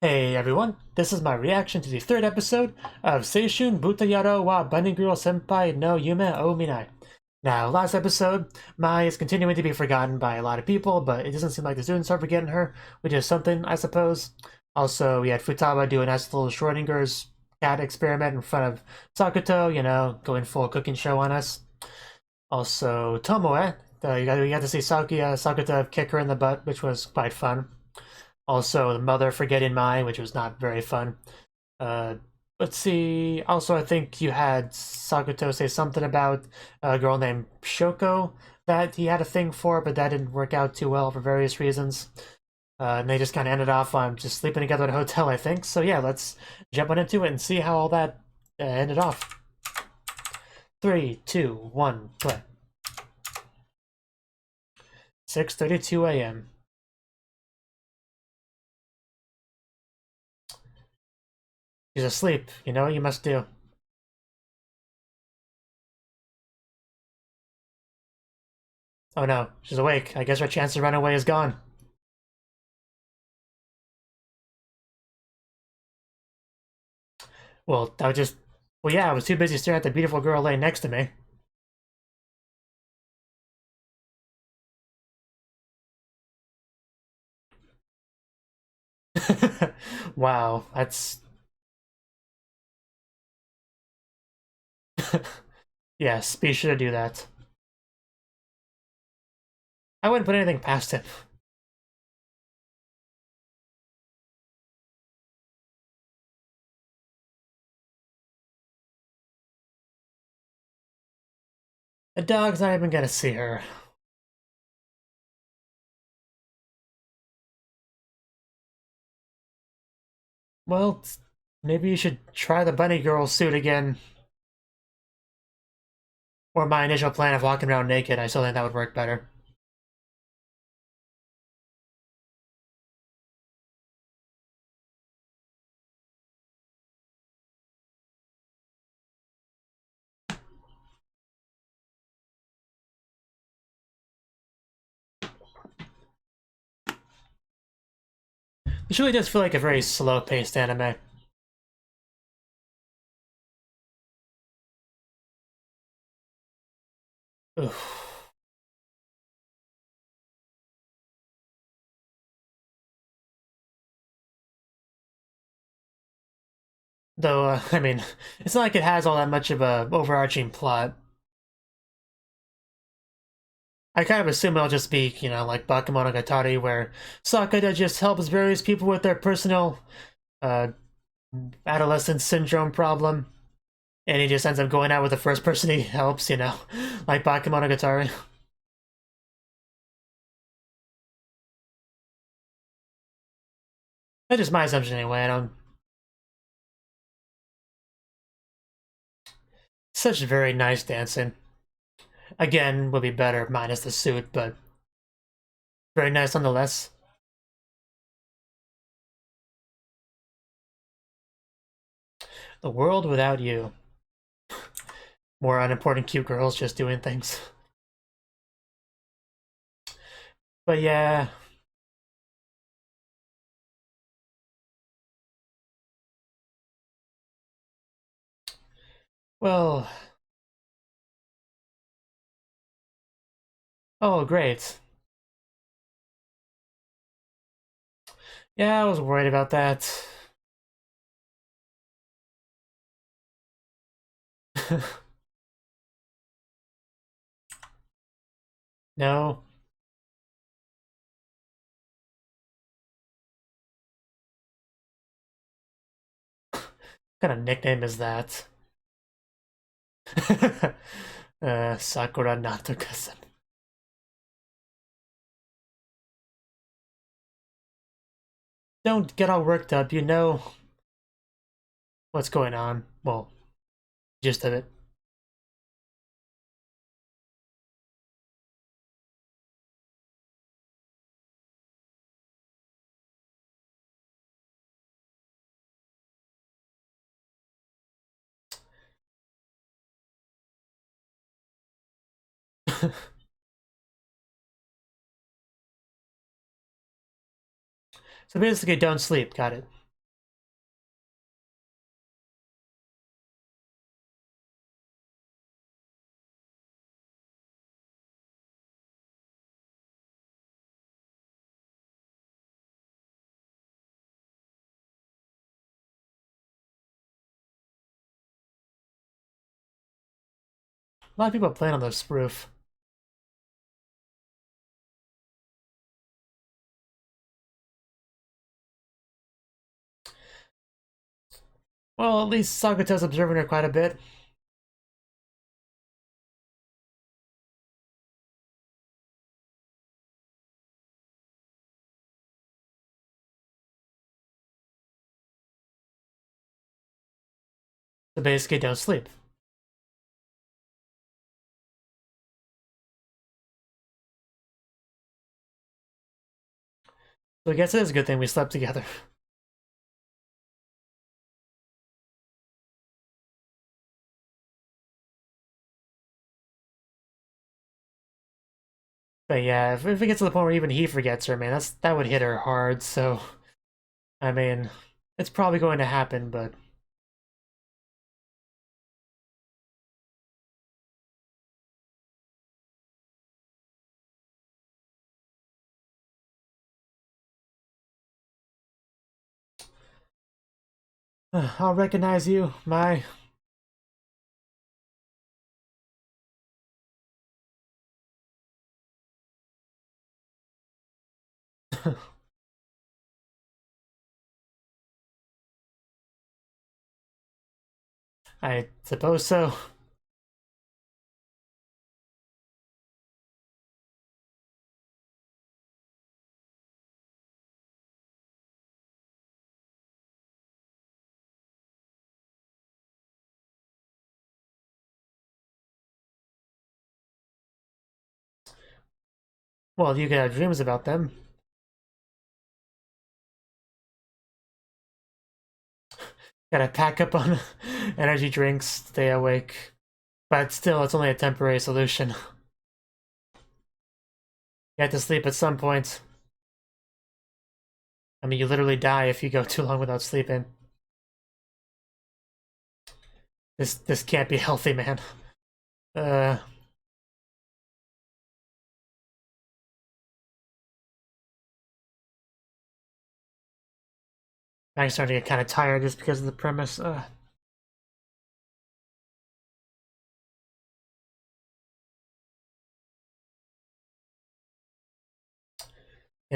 Hey everyone, this is my reaction to the third episode of Seishun Buta Yarou wa Bunny Girl Senpai no Yume o Minai. Now, last episode, Mai is continuing to be forgotten by a lot of people, but it doesn't seem like the students are forgetting her, which is something, I suppose. Also, we had Futaba do a nice little Schrodinger's cat experiment in front of Sakuto, going full cooking show on us. Also, Tomoe, you got to see Sakuto kick her in the butt, which was quite fun. Also, the mother forgetting Mai, which was not very fun. Uh, let's see. Also, I think you had Sakuto say something about a girl named Shoko that he had a thing for, but that didn't work out too well for various reasons. And they just kind of ended off on just sleeping together at a hotel, I think. So yeah, let's jump on into it and see how all that ended off. 3, 2, 1, play. 6:32 a.m. She's asleep. You know what you must do. Oh no, she's awake. I guess her chance to run away is gone. Well, I was just... Well, yeah, I was too busy staring at the beautiful girl laying next to me. Wow, that's... Yes, be sure to do that. I wouldn't put anything past him. The dog's not even gonna see her. Well, maybe you should try the bunny girl suit again. Or my initial plan of walking around naked, I still think that would work better. This really does feel like a very slow-paced anime. Oof. Though, I mean, it's not like it has all that much of a overarching plot. I kind of assume it'll just be, like Bakemonogatari, where Sakura just helps various people with their personal uh, adolescent syndrome problem, and he just ends up going out with the first person he helps, like Bakemonogatari. That's just my assumption anyway. I don't. Such very nice dancing. Again, would be better minus the suit, but very nice nonetheless. The world without you. More unimportant cute girls just doing things. But yeah. Well. Oh, great. Yeah, I was worried about that. No. What kind of nickname is that? Sakura Natuka-san. Don't get all worked up, you know what's going on. Well, gist of it. So basically, don't sleep. Got it. A lot of people playing on this roof. Well, at least Sagato's observing her quite a bit. So basically, don't sleep. So I guess it is a good thing we slept together. But yeah, if it gets to the point where even he forgets her, man, that would hit her hard. So, I mean, it's probably going to happen, but I'll recognize you, my. I suppose so. Well, you could have dreams about them. Gotta pack up on energy drinks, stay awake. But still, it's only a temporary solution. You have to sleep at some point. I mean, you literally die if you go too long without sleeping. This can't be healthy, man. Uh, I'm starting to get kind of tired just because of the premise. You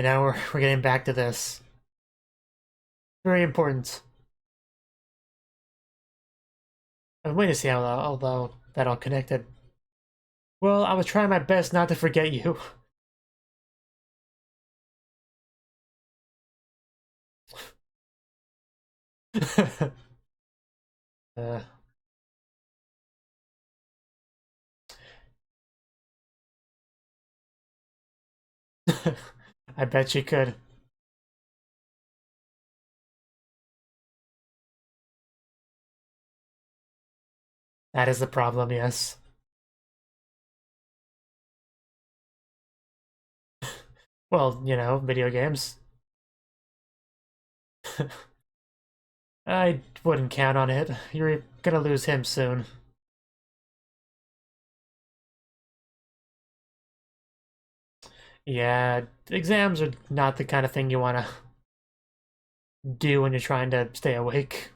know, we're getting back to this. Very important. I'm waiting to see how although that all connected. Well, I was trying my best not to forget you. uh, I bet you could. That is the problem, yes. Well, you know, video games. I wouldn't count on it. You're gonna lose him soon. Yeah, exams are not the kind of thing you want to do when you're trying to stay awake.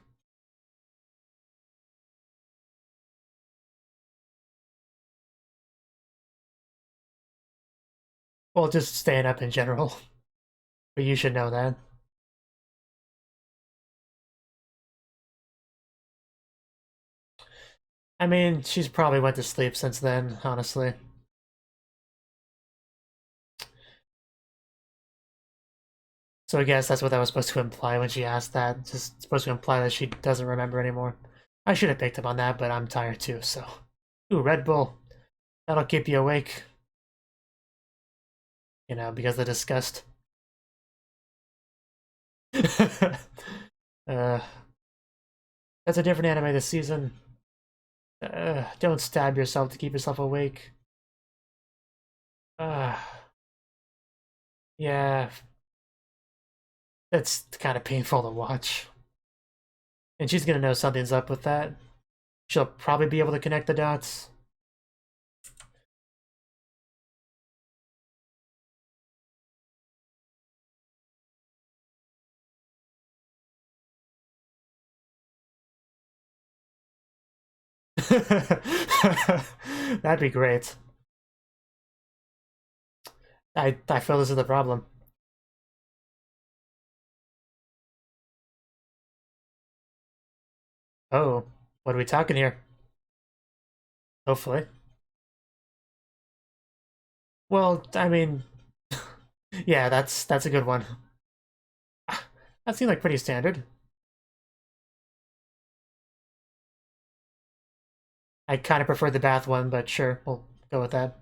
Well, just staying up in general. But you should know that. I mean, she's probably went to sleep since then, honestly. So I guess that's what that was supposed to imply when she asked that. Just supposed to imply that she doesn't remember anymore. I should have picked up on that, but I'm tired too, so. Ooh, Red Bull. That'll keep you awake. You know, because of disgust. uh, that's a different anime this season. Don't stab yourself to keep yourself awake. Uh, yeah, that's kind of painful to watch. And she's gonna know something's up with that. She'll probably be able to connect the dots. That'd be great. I feel this is the problem. Oh, what are we talking here? Hopefully. Well, I mean, yeah, that's a good one. That seemed like pretty standard. I kind of prefer the bath one, but sure, we'll go with that.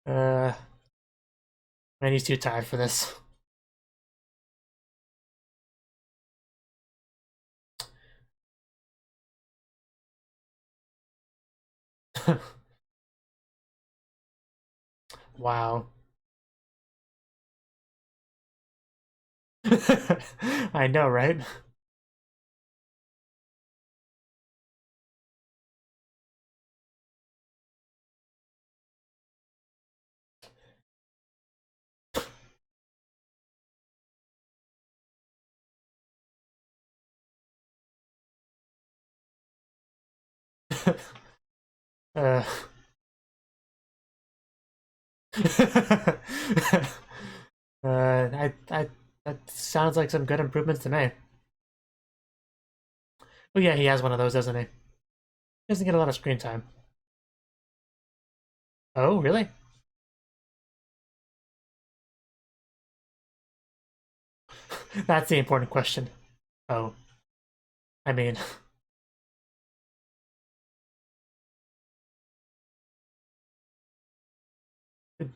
uh, man, he's too tired for this. Wow. I know, right? uh, that sounds like some good improvements to me. Oh yeah, he has one of those, doesn't he? He doesn't get a lot of screen time. Oh, really? That's the important question. Oh, I mean,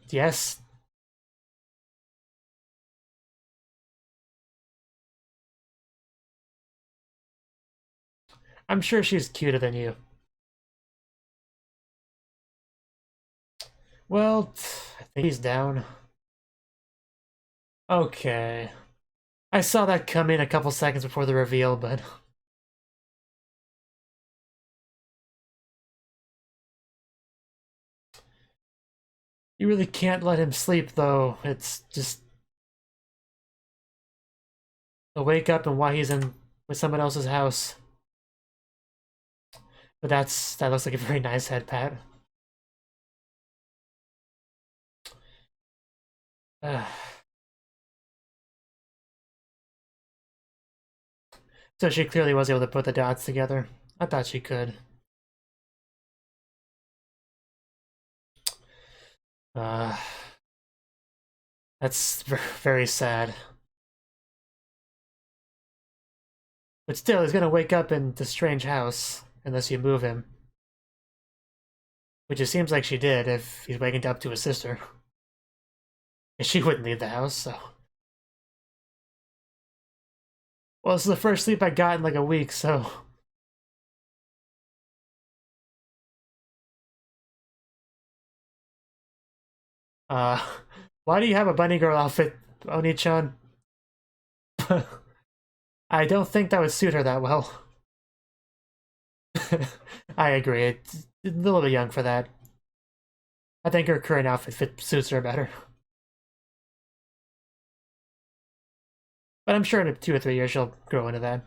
yes. I'm sure she's cuter than you. Well, I think he's down. Okay. I saw that come in a couple seconds before the reveal, but you really can't let him sleep, though. It's just a wake up and why he's in with someone else's house. But that looks like a very nice head pat. So she clearly was able to put the dots together. I thought she could. Uh, that's very sad. But still, he's gonna wake up in this strange house unless you move him. Which it seems like she did if he's waking up to his sister. And she wouldn't leave the house, so. Well, this is the first sleep I got in like a week, so. Uh, why do you have a bunny girl outfit, Oni-chan? I don't think that would suit her that well. I agree. It's a little bit young for that. I think her current outfit suits her better. But I'm sure in 2 or 3 years she'll grow into that.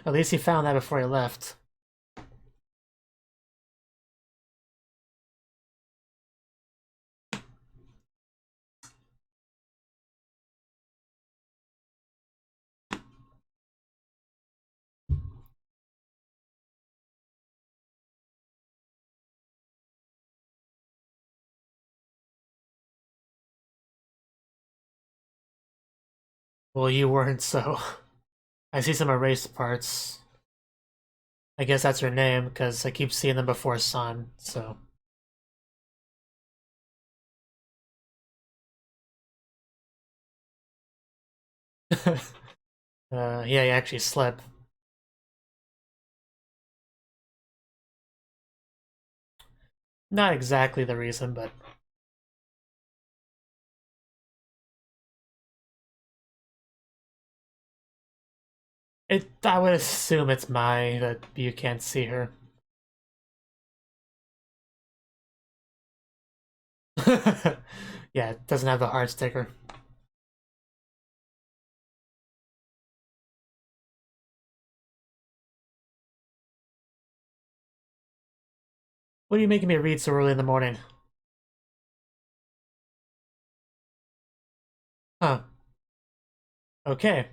At least he found that before he left. Well, you weren't, so. I see some erased parts. I guess that's her name, because I keep seeing them before Sun, so. Yeah, he actually slept. Not exactly the reason, but I would assume it's that you can't see her. Yeah, it doesn't have the heart sticker. What are you making me read so early in the morning? Huh. Okay.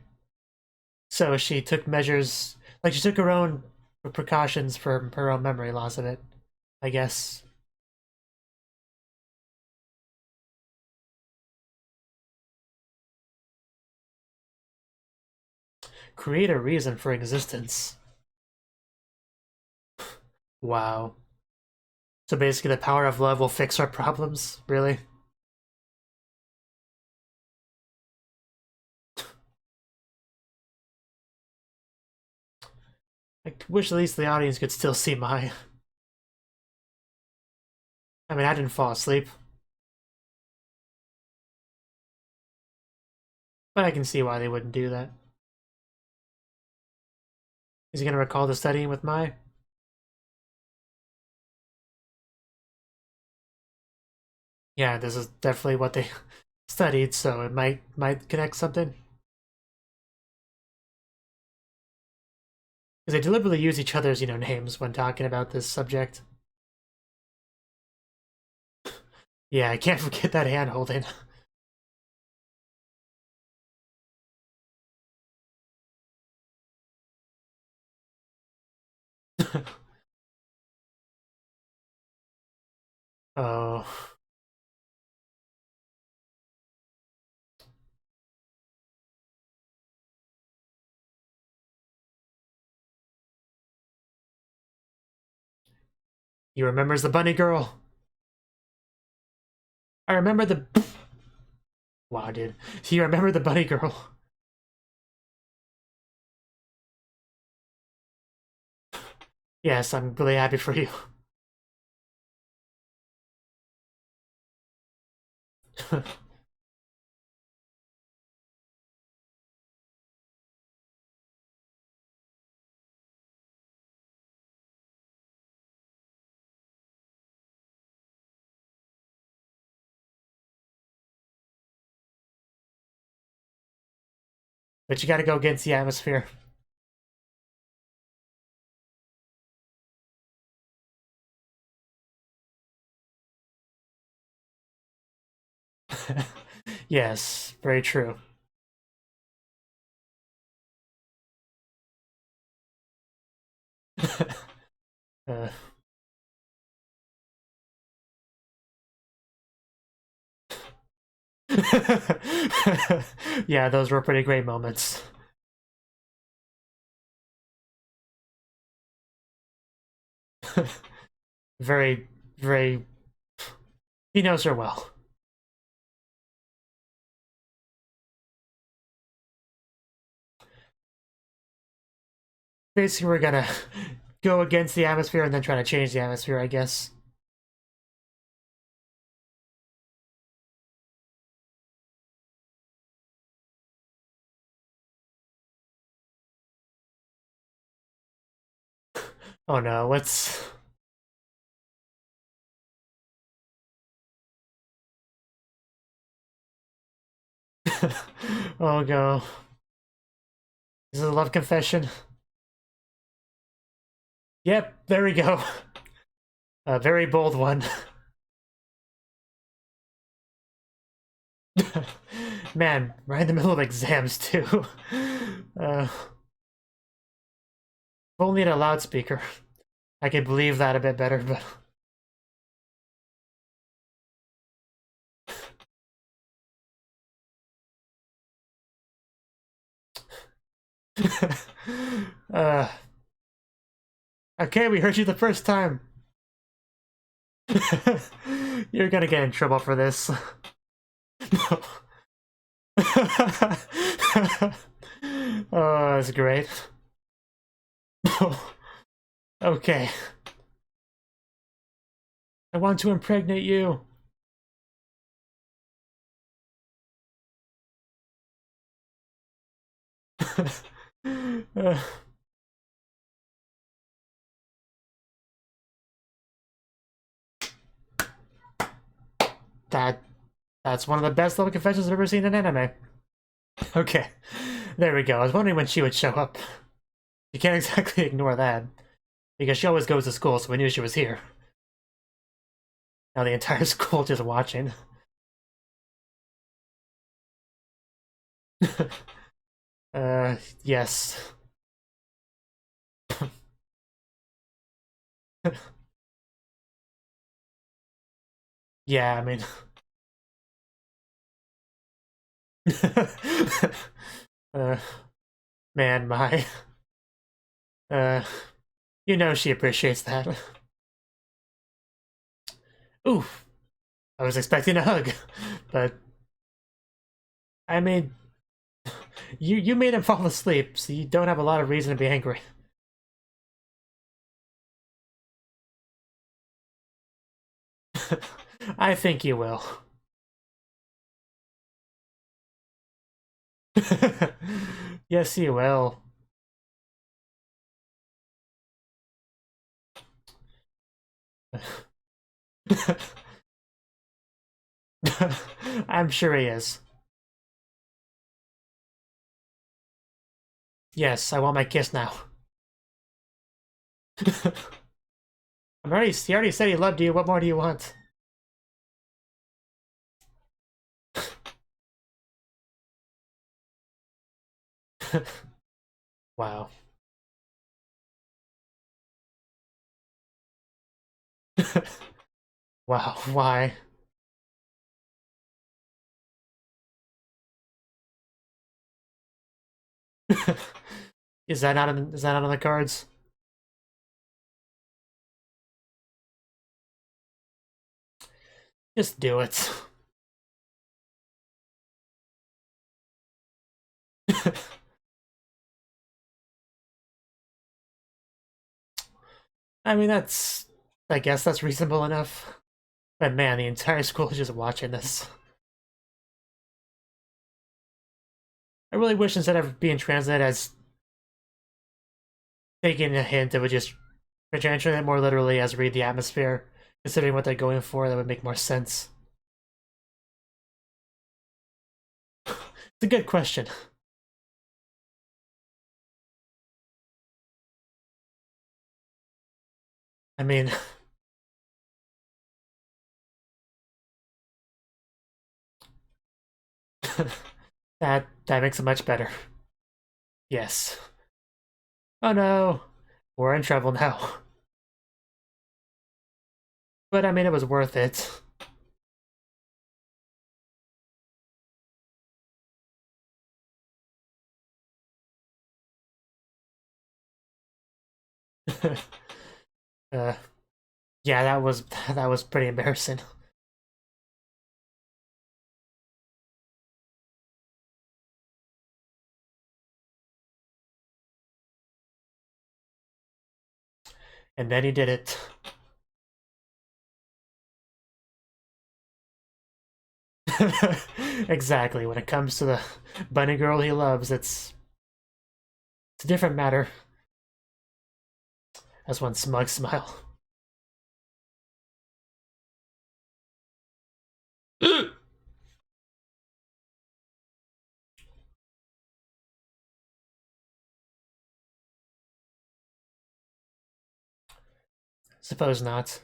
So she took measures, like she took her own precautions for her own memory loss of it, I guess. Create a reason for existence. Wow. So basically the power of love will fix our problems? Really? I wish at least the audience could still see my... I mean, I didn't fall asleep. But I can see why they wouldn't do that. Is he gonna recall the studying with Mai? Yeah, this is definitely what they studied, so it might connect something. Because they deliberately use each other's, names when talking about this subject. Yeah, I can't forget that hand holding. Oh. He remembers the bunny girl. I remember the... Wow, dude. You remember the bunny girl. Yes, I'm really happy for you. But you gotta go against the atmosphere. Yes, very true. uh, yeah, those were pretty great moments. Very, very... He knows her well. Basically, we're gonna go against the atmosphere and then try to change the atmosphere, I guess. Oh no, what's... Oh no. This is a love confession. Yep, there we go. A very bold one. Man, right in the middle of exams too. If only in a loudspeaker. I could believe that a bit better, but... Okay, we heard you the first time. You're gonna get in trouble for this. No. Oh, that's great. Okay. I want to impregnate you. That's one of the best love confessions I've ever seen in anime. Okay, there we go. I was wondering when she would show up. You can't exactly ignore that, because she always goes to school, so we knew she was here. Now the entire school just watching. Yes. Yeah, I mean... uh, man, uh, you know she appreciates that. Oof, I was expecting a hug, but I mean, you made him fall asleep, so you don't have a lot of reason to be angry. I think you will. Yes, you will. I'm sure he is. Yes, I want my kiss now. He already said he loved you. What more do you want? Wow. Wow, why? Is that not on the cards? Just do it. I mean, I guess that's reasonable enough. But man, the entire school is just watching this. I really wish instead of being translated as taking a hint, it would just translate it more literally as read the atmosphere. Considering what they're going for, that would make more sense. It's a good question. I mean... that makes it much better. Yes. Oh no, we're in trouble now. But I mean, it was worth it. uh, yeah, that was pretty embarrassing. And then he did it. Exactly. When it comes to the bunny girl he loves, it's a different matter. That's one smug smile. Suppose not.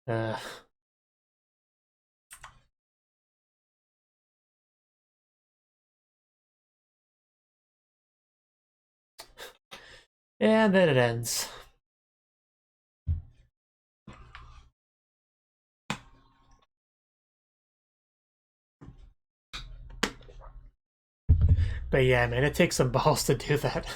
uh, and then it ends. But yeah, man, it takes some balls to do that.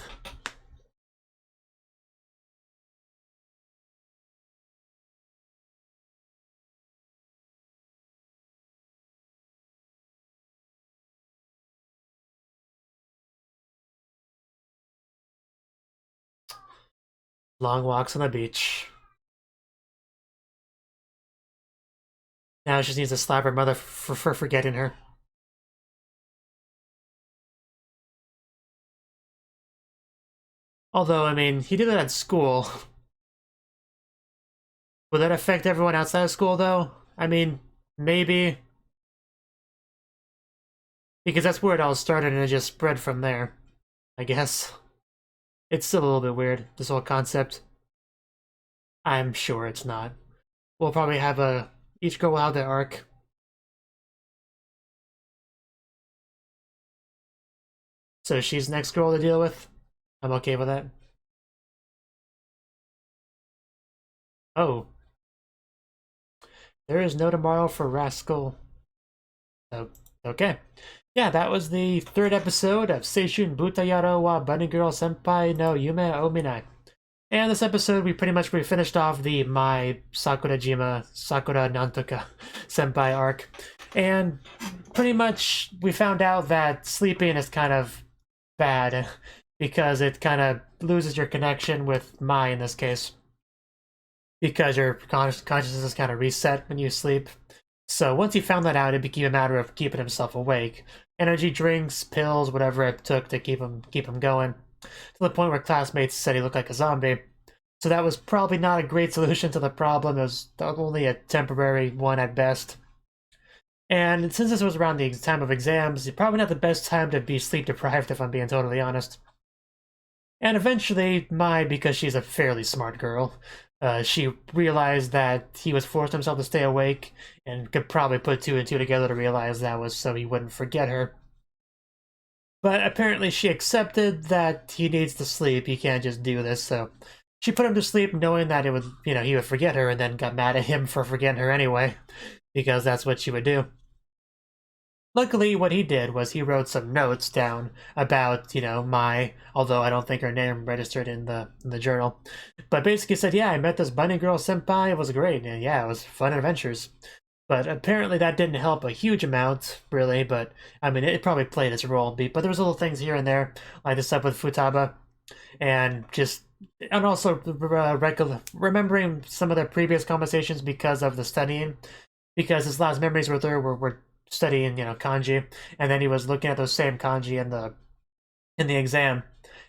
Long walks on the beach. Now she just needs to slap her mother for forgetting her. Although, I mean, he did that at school. Would that affect everyone outside of school, though? I mean, maybe. Because that's where it all started and it just spread from there, I guess. It's still a little bit weird, this whole concept. I'm sure it's not. We'll probably have each girl will have their arc. So she's the next girl to deal with. I'm okay with that. Oh. There is no tomorrow for Rascal. Oh, okay. Yeah, that was the third episode of Seishun Buta Yarou wa Bunny Girl Senpai no Yume o Minai. And this episode, we finished off the My Sakurajima Sakura Nantoka Senpai arc. And pretty much we found out that sleeping is kind of bad because it kind of loses your connection with Mai in this case. Because your consciousness is kind of reset when you sleep. So once he found that out, it became a matter of keeping himself awake. Energy drinks, pills, whatever it took to keep him going. To the point where classmates said he looked like a zombie. So that was probably not a great solution to the problem. It was only a temporary one at best. And since this was around the time of exams, it's probably not the best time to be sleep deprived, if I'm being totally honest. And eventually, Mai, because she's a fairly smart girl, she realized that he was forcing himself to stay awake and could probably put two and two together to realize that was so he wouldn't forget her. But apparently she accepted that he needs to sleep, he can't just do this, so she put him to sleep knowing that it would, he would forget her, and then got mad at him for forgetting her anyway, because that's what she would do. Luckily, what he did was he wrote some notes down about, Mai, although I don't think her name registered in the journal. But basically said, yeah, I met this bunny girl senpai, it was great, and yeah, it was fun adventures. But apparently that didn't help a huge amount, really, but, I mean, it probably played its role. But there was little things here and there, like the stuff with Futaba, and also remembering some of their previous conversations because of the studying, because his last memories with her were studying, kanji, and then he was looking at those same kanji in the exam,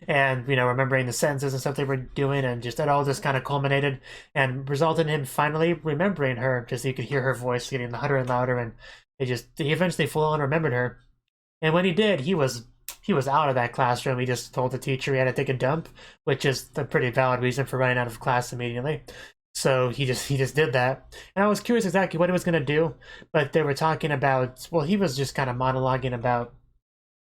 and remembering the sentences and stuff they were doing, and it all just kind of culminated and resulted in him finally remembering her. Just you could hear her voice getting louder and louder, and he eventually full on remembered her. And when he did, he was out of that classroom. He just told the teacher he had to take a dump, which is a pretty valid reason for running out of class immediately. So he just did that. And I was curious exactly what he was going to do, but they were talking about, well, he was just kind of monologuing about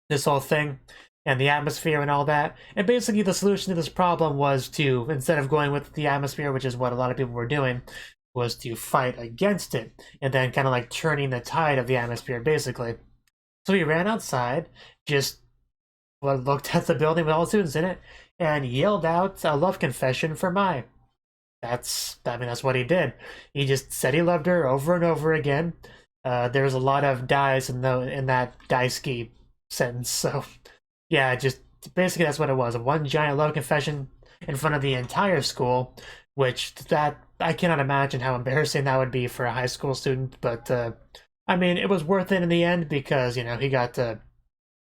this whole thing and the atmosphere and all that. And basically the solution to this problem was to, instead of going with the atmosphere, which is what a lot of people were doing, was to fight against it and then kind of like turning the tide of the atmosphere, basically. So he ran outside, just looked at the building with all the students in it, and yelled out a love confession for Mai. That's what he did. He just said he loved her over and over again. There's a lot of dies in that daisuki sentence, so yeah, just basically that's what it was. One giant love confession in front of the entire school, which I cannot imagine how embarrassing that would be for a high school student, but I mean, it was worth it in the end because, he got to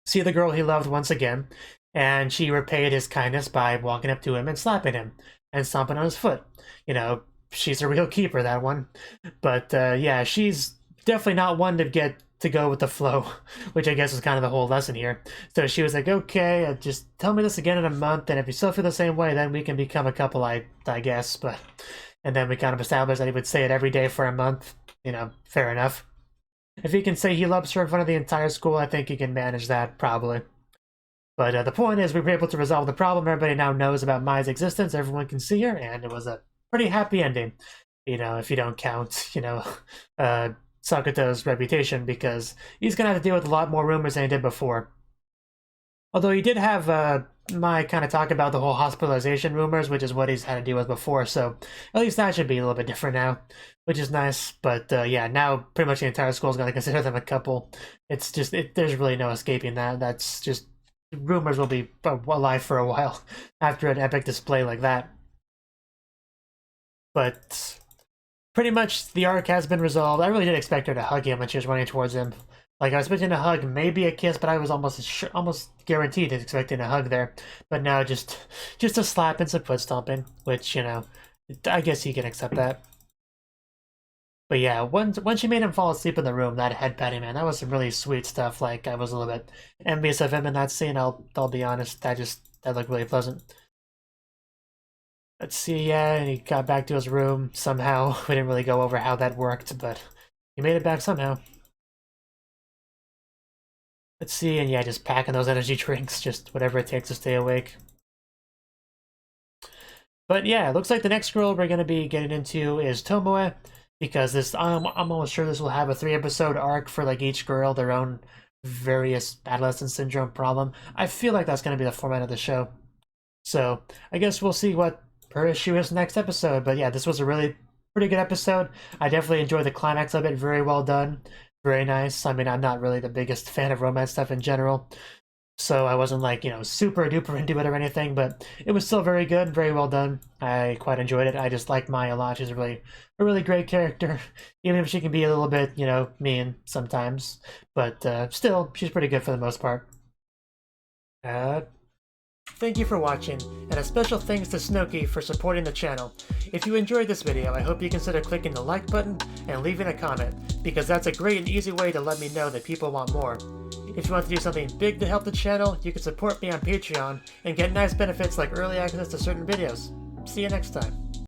see the girl he loved once again, and she repaid his kindness by walking up to him and slapping him and stomping on his foot. She's a real keeper, that one. But yeah, she's definitely not one to get to go with the flow, which I guess is kind of the whole lesson here. So she was like, okay, just tell me this again in a month, and if you still feel the same way, then we can become a couple, I guess. And then we kind of established that he would say it every day for a month. Fair enough. If he can say he loves her in front of the entire school, I think he can manage that, probably. But the point is, we were able to resolve the problem. Everybody now knows about Mai's existence. Everyone can see her, and it was a pretty happy ending. If you don't count, Sakato's reputation, because he's going to have to deal with a lot more rumors than he did before. Although he did have Mai kind of talk about the whole hospitalization rumors, which is what he's had to deal with before, so at least that should be a little bit different now, which is nice. But yeah, now pretty much the entire school is going to consider them a couple. It's just, there's really no escaping that. That's just, rumors will be alive for a while after an epic display like that. But pretty much the arc has been resolved. I really did expect her to hug him when she was running towards him. Like, I was expecting a hug, maybe a kiss, but I was almost guaranteed expecting a hug there. But now just a slap and some foot stomping, which, I guess he can accept that. But yeah, once she made him fall asleep in the room, that head patting, man, that was some really sweet stuff. Like, I was a little bit envious of him in that scene, I'll be honest. That looked really pleasant. Let's see, yeah, he got back to his room somehow. We didn't really go over how that worked, but he made it back somehow. Let's see, and yeah, just packing those energy drinks, just whatever it takes to stay awake. But yeah, it looks like the next girl we're going to be getting into is Tomoe, because I'm almost sure this will have a 3-episode arc for like each girl, their own various adolescent syndrome problem. I feel like that's going to be the format of the show. So I guess we'll see what her issue is next episode. But yeah, this was a really pretty good episode. I definitely enjoyed the climax of it. Very well done. Very nice. I mean, I'm not really the biggest fan of romance stuff in general, so I wasn't like, super duper into it or anything, but it was still very good, very well done. I quite enjoyed it. I just like Mai a lot. She's a really great character, even if she can be a little bit, mean sometimes. But still, she's pretty good for the most part. Thank you for watching, and a special thanks to Cnouki for supporting the channel. If you enjoyed this video, I hope you consider clicking the like button and leaving a comment, because that's a great and easy way to let me know that people want more. If you want to do something big to help the channel, you can support me on Patreon and get nice benefits like early access to certain videos. See you next time.